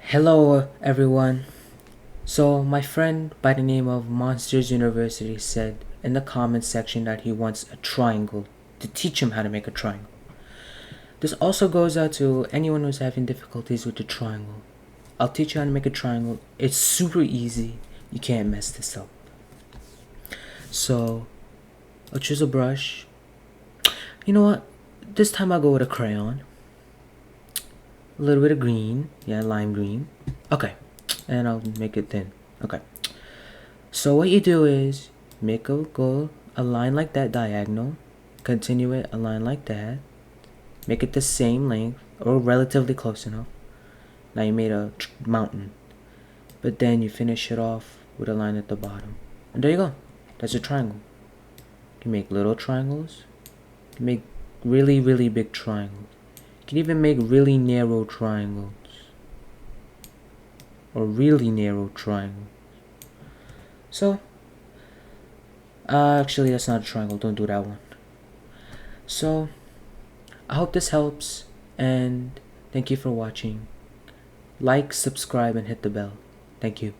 Hello everyone. So my friend by the name of Monsters University said in the comments section that he wants a triangle to teach him how to make a triangle. This also goes out to anyone who's having difficulties with the triangle. I'll teach you how to make a triangle. It's super easy. You can't mess this up. So I'll choose a brush. You know what? This time I'll go with a crayon. A little bit of green. Yeah, lime green. Okay. And I'll make it thin. Okay. So what you do is go a line like that diagonal. Continue it a line like that. Make it the same length or relatively close enough. Now you made a mountain. But then you finish it off with a line at the bottom. And there you go. That's a triangle. You can make little triangles. You can make really, really big triangles. You can even make really narrow triangles. Or really narrow triangles. So, actually that's not a triangle. Don't do that one. So, I hope this helps. And thank you for watching. Like, subscribe, and hit the bell. Thank you.